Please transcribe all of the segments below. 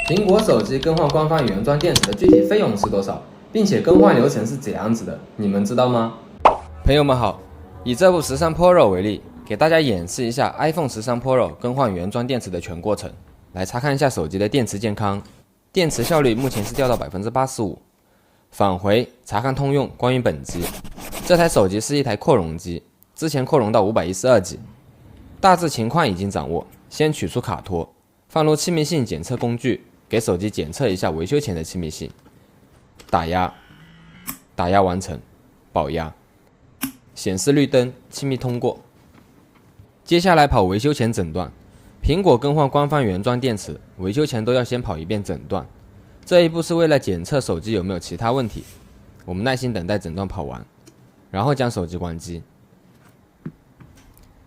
苹果手机更换官方原装电池的具体费用是多少，并且更换流程是怎样子的，你们知道吗？朋友们好，以这部13 Pro 为例，给大家演示一下 iPhone 13 Pro 更换原装电池的全过程。来查看一下手机的电池健康，电池效率目前是掉到 85%。返回查看通用关于本机，这台手机是一台扩容机，之前扩容到512G，大致情况已经掌握。先取出卡托，放入气密性检测工具，给手机检测一下维修前的气密性。打压完成，保压，显示绿灯，气密通过。接下来跑维修前诊断。苹果更换官方原装电池，维修前都要先跑一遍诊断。这一步是为了检测手机有没有其他问题。我们耐心等待诊断跑完，然后将手机关机，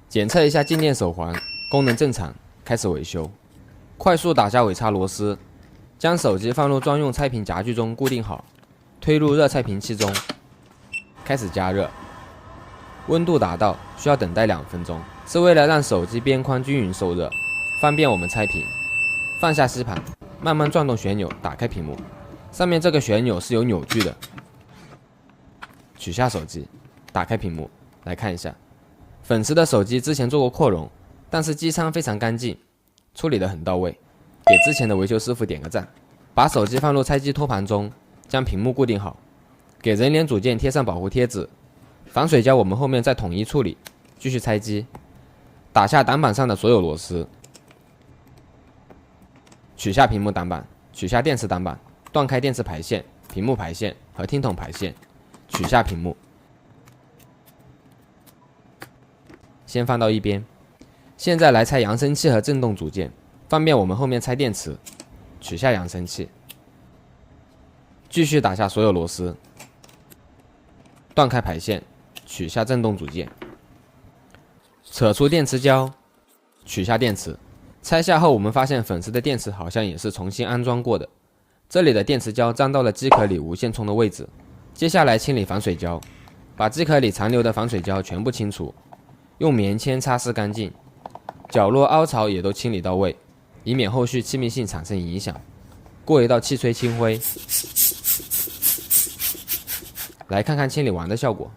检测一下静电手环功能正常，开始维修。快速打下尾插螺丝，将手机放入专用拆屏夹具中固定好，推入热拆屏器中，开始加热。温度达到，需要等待2分钟，是为了让手机边框均匀受热，方便我们拆屏。放下吸盘，慢慢转动旋钮，打开屏幕。上面这个旋钮是有扭矩的。取下手机，打开屏幕，来看一下。粉丝的手机之前做过扩容，但是机舱非常干净，处理得很到位，给之前的维修师傅点个赞。把手机放入拆机托盘中，将屏幕固定好，给人脸组件贴上保护贴纸。防水胶我们后面再统一处理，继续拆机。打下挡板上的所有螺丝，取下屏幕挡板，取下电池挡板，断开电池排线、屏幕排线和听筒排线，取下屏幕，先放到一边。现在来拆扬声器和振动组件，方便我们后面拆电池。取下扬声器，继续打下所有螺丝，断开排线，取下振动组件，扯出电池胶，取下电池。拆下后，我们发现粉丝的电池好像也是重新安装过的，这里的电池胶粘到了机壳里无线充的位置。接下来清理防水胶，把机壳里残留的防水胶全部清除，用棉签擦拭干净，角落凹槽也都清理到位，以免后续气密性产生影响。过一道气吹清灰，来看看清理完的效果。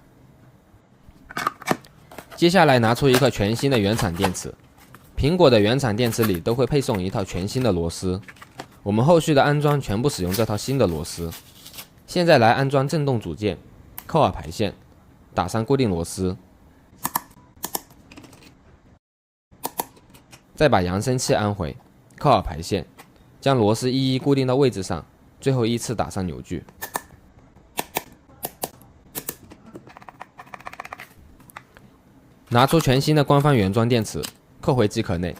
接下来拿出一个全新的原厂电池，苹果的原厂电池里都会配送一套全新的螺丝，我们后续的安装全部使用这套新的螺丝。现在来安装振动组件，扣好排线，打上固定螺丝，再把扬声器安回，扣好排线，将螺丝一一固定到位置上，最后依次打上扭矩。拿出全新的官方原装电池，扣回机壳内，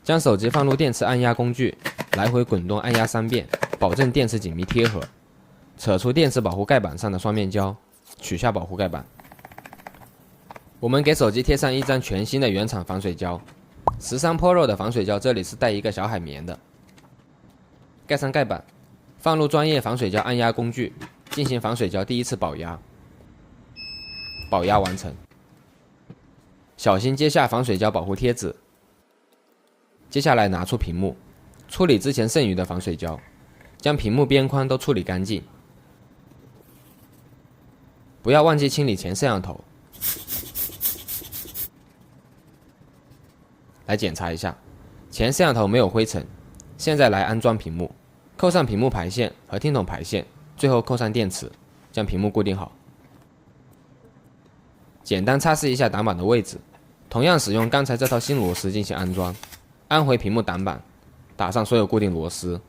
将手机放入电池按压工具，来回滚动按压3遍，保证电池紧密贴合。扯出电池保护盖板上的双面胶，取下保护盖板。我们给手机贴上一张全新的原厂防水胶，13 Pro 的防水胶这里是带一个小海绵的。盖上盖板，放入专业防水胶按压工具，进行防水胶第一次保压。保压完成。小心揭下防水胶保护贴纸。接下来拿出屏幕，处理之前剩余的防水胶，将屏幕边框都处理干净。不要忘记清理前摄像头。来检查一下，前摄像头没有灰尘。现在来安装屏幕，扣上屏幕排线和听筒排线，最后扣上电池，将屏幕固定好。简单擦拭一下挡板的位置，同样使用刚才这套新螺丝进行安装。安回屏幕挡板，打上所有固定螺丝。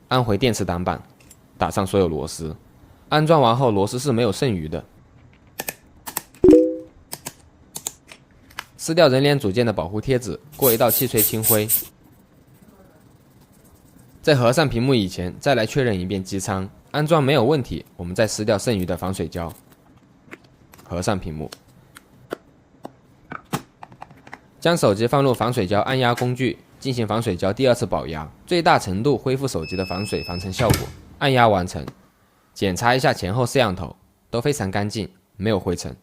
安回电池挡板，打上所有螺丝。安装完后，螺丝是没有剩余的。撕掉人脸组件的保护贴纸，过一道气吹清灰。在合上屏幕以前，再来确认一遍机舱。安装没有问题，我们再撕掉剩余的防水胶。合上屏幕，将手机放入防水胶按压工具，进行防水胶第2次保压，最大程度恢复手机的防水防尘效果。按压完成，检查一下前后摄像头都非常干净，没有灰尘。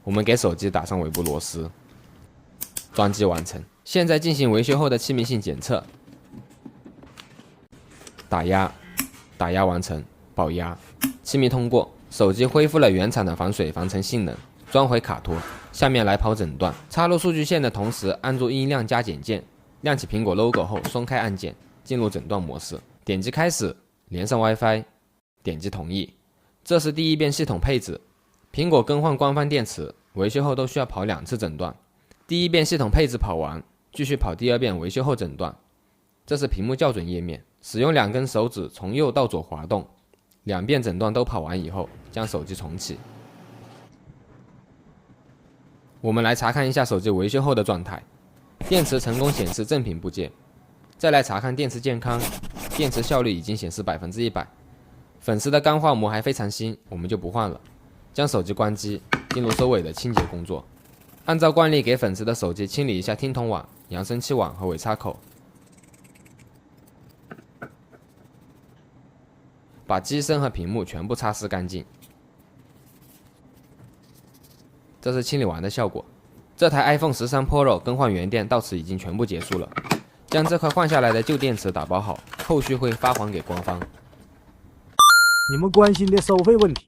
我们给手机打上尾部螺丝，装机完成。现在进行维修后的气密性检测。打压完成，保压，气密通过，手机恢复了原厂的防水防尘性能，装回卡托。下面来跑诊断，插入数据线的同时，按住音量加减键，亮起苹果 logo 后松开按键，进入诊断模式，点击开始，连上 WiFi， 点击同意。这是第一遍系统配置。苹果更换官方电池，维修后都需要跑2次诊断。第一遍系统配置跑完，继续跑第2遍维修后诊断。这是屏幕校准页面，使用2根手指从右到左滑动。2遍诊断都跑完以后，将手机重启。我们来查看一下手机维修后的状态，电池成功显示正品部件。再来查看电池健康，电池效率已经显示100%。粉丝的钢化膜还非常新，我们就不换了。将手机关机，进入收尾的清洁工作。按照惯例给粉丝的手机清理一下听筒网、扬声器网和尾插口，把机身和屏幕全部擦拭干净。这是清理完的效果。这台 iPhone 13 Pro 更换原电到此已经全部结束了。将这块换下来的旧电池打包好，后续会发还给官方。你们关心的收费问题，